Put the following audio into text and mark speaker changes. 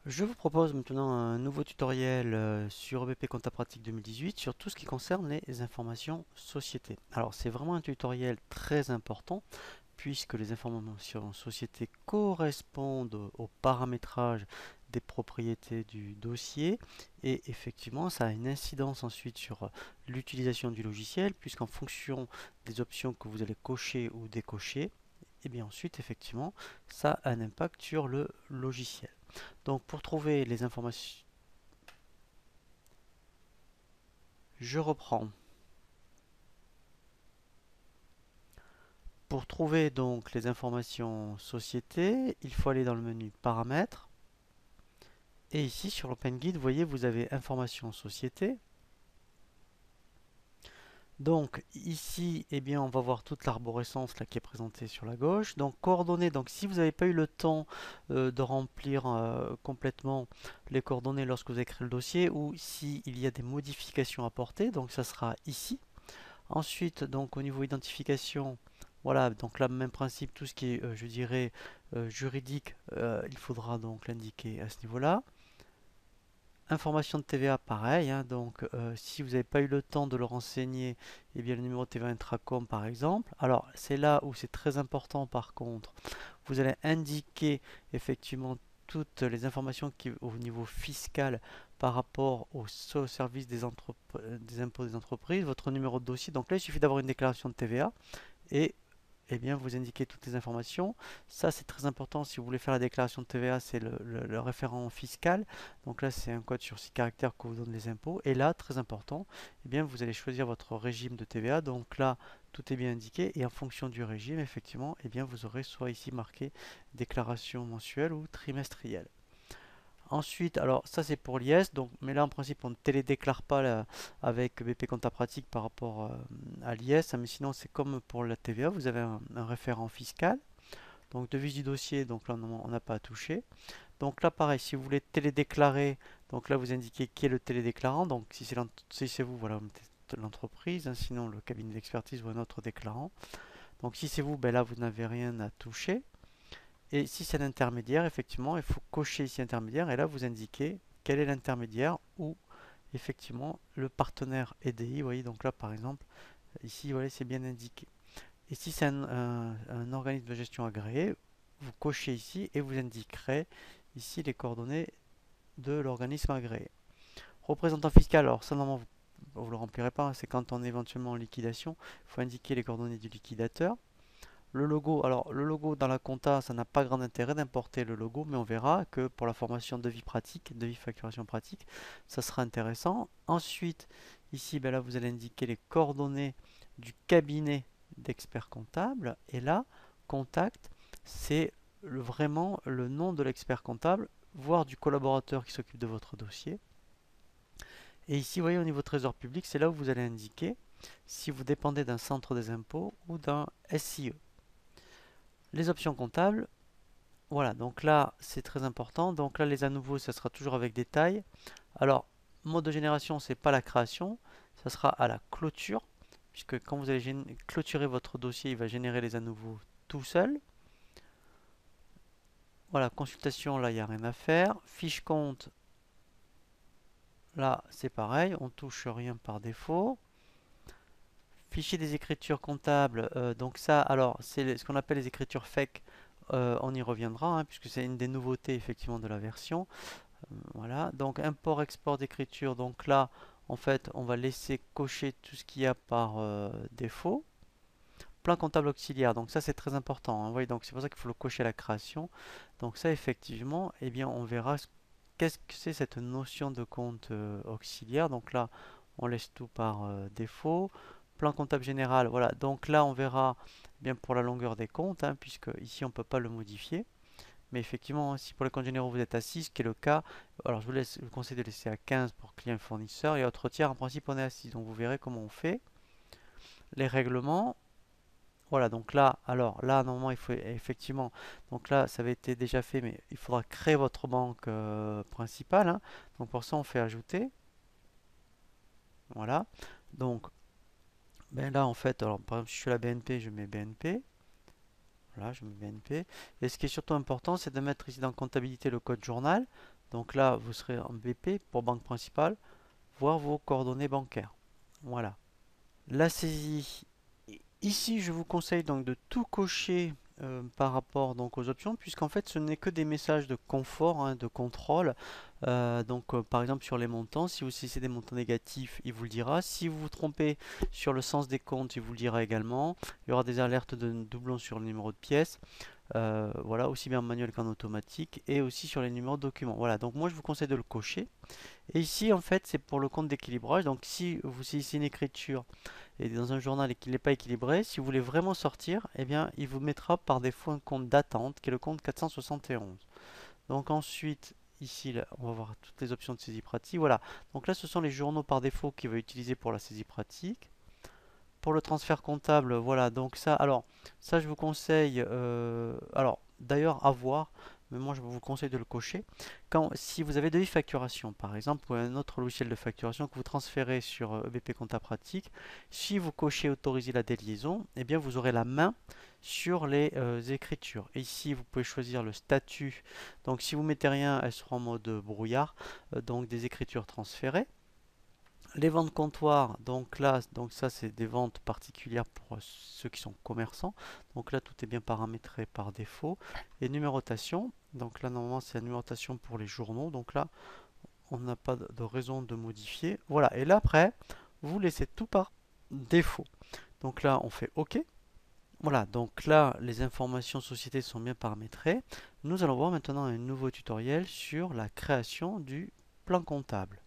Speaker 1: Je vous propose maintenant un nouveau tutoriel sur EBP Compta Pratique 2018 sur tout ce qui concerne les informations société. Alors c'est vraiment un tutoriel très important puisque les informations société correspondent au paramétrage des propriétés du dossier et effectivement ça a une incidence ensuite sur l'utilisation du logiciel puisqu'en fonction des options que vous allez cocher ou décocher, et bien ensuite effectivement ça a un impact sur le logiciel. Donc pour trouver les informations, je reprends. Pour trouver donc les informations société, il faut aller dans le menu paramètres. Et ici sur l'OpenGuide, vous voyez, vous avez informations société. Donc ici, eh bien, on va voir toute l'arborescence là qui est présentée sur la gauche. Donc coordonnées. Donc si vous n'avez pas eu le temps de remplir complètement les coordonnées lorsque vous avez créé le dossier, ou s'il y a des modifications apportées, donc ça sera ici. Ensuite, donc au niveau identification, voilà, donc là, même principe, tout ce qui est, je dirais, juridique, il faudra donc l'indiquer à ce niveau-là. Information de TVA, pareil, hein, donc si vous n'avez pas eu le temps de le renseigner, eh bien le numéro de TVA Intracom par exemple. Alors c'est là où c'est très important par contre, vous allez indiquer effectivement toutes les informations qui au niveau fiscal par rapport au service des impôts des entreprises, votre numéro de dossier. Donc là il suffit d'avoir une déclaration de TVA et eh bien, vous indiquez toutes les informations. Ça, c'est très important si vous voulez faire la déclaration de TVA, c'est le référent fiscal. Donc là, c'est un code sur 6 caractères que vous donne les impôts. Et là, très important, eh bien, vous allez choisir votre régime de TVA. Donc là, tout est bien indiqué. Et en fonction du régime, effectivement, eh bien, vous aurez soit ici marqué déclaration mensuelle ou trimestrielle. Ensuite, alors ça c'est pour l'IS, donc, mais là en principe on ne télédéclare pas avec BP Compta Pratique par rapport à l'IS, hein, mais sinon c'est comme pour la TVA, vous avez un référent fiscal, donc devise du dossier, donc là on n'a pas à toucher. Donc là pareil, si vous voulez télédéclarer, donc là vous indiquez qui est le télédéclarant, donc si c'est vous, voilà, vous mettez l'entreprise, hein, sinon le cabinet d'expertise ou un autre déclarant. Donc si c'est vous, ben là vous n'avez rien à toucher. Et si c'est l'intermédiaire, effectivement, il faut cocher ici intermédiaire et là vous indiquez quel est l'intermédiaire ou effectivement le partenaire EDI. Vous voyez, donc là par exemple, ici, vous voyez, c'est bien indiqué. Et si c'est un organisme de gestion agréé, vous cochez ici et vous indiquerez ici les coordonnées de l'organisme agréé. Représentant fiscal, alors ça normalement vous ne le remplirez pas, hein, c'est quand on est éventuellement en liquidation, il faut indiquer les coordonnées du liquidateur. Le logo, alors le logo dans la compta, ça n'a pas grand intérêt d'importer le logo, mais on verra que pour la formation devis pratique, devis facturation pratique, ça sera intéressant. Ensuite, ici, ben là, vous allez indiquer les coordonnées du cabinet d'expert comptable. Et là, contact, c'est vraiment le nom de l'expert comptable, voire du collaborateur qui s'occupe de votre dossier. Et ici, vous voyez, au niveau trésor public, c'est là où vous allez indiquer si vous dépendez d'un centre des impôts ou d'un SIE. Les options comptables, voilà, donc là c'est très important. Donc là les à nouveau, ça sera toujours avec détail. Alors, mode de génération, c'est pas la création, ça sera à la clôture, puisque quand vous allez clôturer votre dossier, il va générer les à nouveau tout seul. Voilà, consultation, là il n'y a rien à faire. Fiche compte, là c'est pareil, on touche rien par défaut. Fichier des écritures comptables, donc ça, alors c'est ce qu'on appelle les écritures FEC. On y reviendra, hein, puisque c'est une des nouveautés effectivement de la version. Voilà, donc import-export d'écriture. Donc là, en fait, on va laisser cocher tout ce qu'il y a par défaut. Plan comptable auxiliaire, donc ça c'est très important, hein. Vous voyez, donc c'est pour ça qu'il faut le cocher à la création. Donc ça, effectivement, eh bien, on verra qu'est-ce que c'est cette notion de compte auxiliaire. Donc là, on laisse tout par défaut. Plan comptable général, voilà. Donc là, on verra eh bien pour la longueur des comptes, hein, puisque ici on ne peut pas le modifier. Mais effectivement, si pour les comptes généraux vous êtes à 6, ce qui est le cas, alors je vous conseille de laisser à 15 pour client et fournisseur, et autres tiers, en principe on est à 6. Donc vous verrez comment on fait. Les règlements, voilà, donc là, alors là, normalement, il faut effectivement, donc là, ça avait été déjà fait, mais il faudra créer votre banque principale, hein. Donc pour ça, on fait ajouter. Voilà. Donc, ben là, en fait, alors par exemple, si je suis à la BNP, je mets BNP. Voilà, je mets BNP. Et ce qui est surtout important, c'est de mettre ici dans comptabilité le code journal. Donc là, vous serez en BP pour banque principale, voir vos coordonnées bancaires. Voilà. La saisie. Ici, je vous conseille donc de tout cocher par rapport donc aux options, puisqu'en fait, ce n'est que des messages de confort, hein, de contrôle. Par exemple, sur les montants, si vous saisissez des montants négatifs, il vous le dira. Si vous vous trompez sur le sens des comptes, il vous le dira également. Il y aura des alertes de doublons sur le numéro de pièce. Voilà, aussi bien en manuel qu'en automatique, et aussi sur les numéros de documents. Voilà, donc moi je vous conseille de le cocher. Et ici, en fait, c'est pour le compte d'équilibrage. Donc, si vous saisissez une écriture et dans un journal et qu'il n'est pas équilibré, si vous voulez vraiment sortir, eh bien, il vous mettra par défaut un compte d'attente qui est le compte 471. Donc, ensuite, ici, là, on va voir toutes les options de saisie pratique. Voilà. Donc là, ce sont les journaux par défaut qu'il va utiliser pour la saisie pratique. Pour le transfert comptable, voilà, donc ça je vous conseille, d'ailleurs à voir, mais moi je vous conseille de le cocher. Si vous avez de e-facturation par exemple, ou un autre logiciel de facturation que vous transférez sur EBP Compta Pratique, si vous cochez autoriser la déliaison, eh bien vous aurez la main sur les écritures. Et ici vous pouvez choisir le statut, donc si vous mettez rien, elles seront en mode brouillard, donc des écritures transférées. Les ventes comptoirs, donc là, donc ça c'est des ventes particulières pour ceux qui sont commerçants. Donc là tout est bien paramétré par défaut. Et numérotation, donc là normalement c'est la numérotation pour les journaux. Donc là on n'a pas de raison de modifier. Voilà, et là après vous laissez tout par défaut. Donc là on fait OK. Voilà, donc là les informations sociétés sont bien paramétrées. Nous allons voir maintenant un nouveau tutoriel sur la création du plan comptable.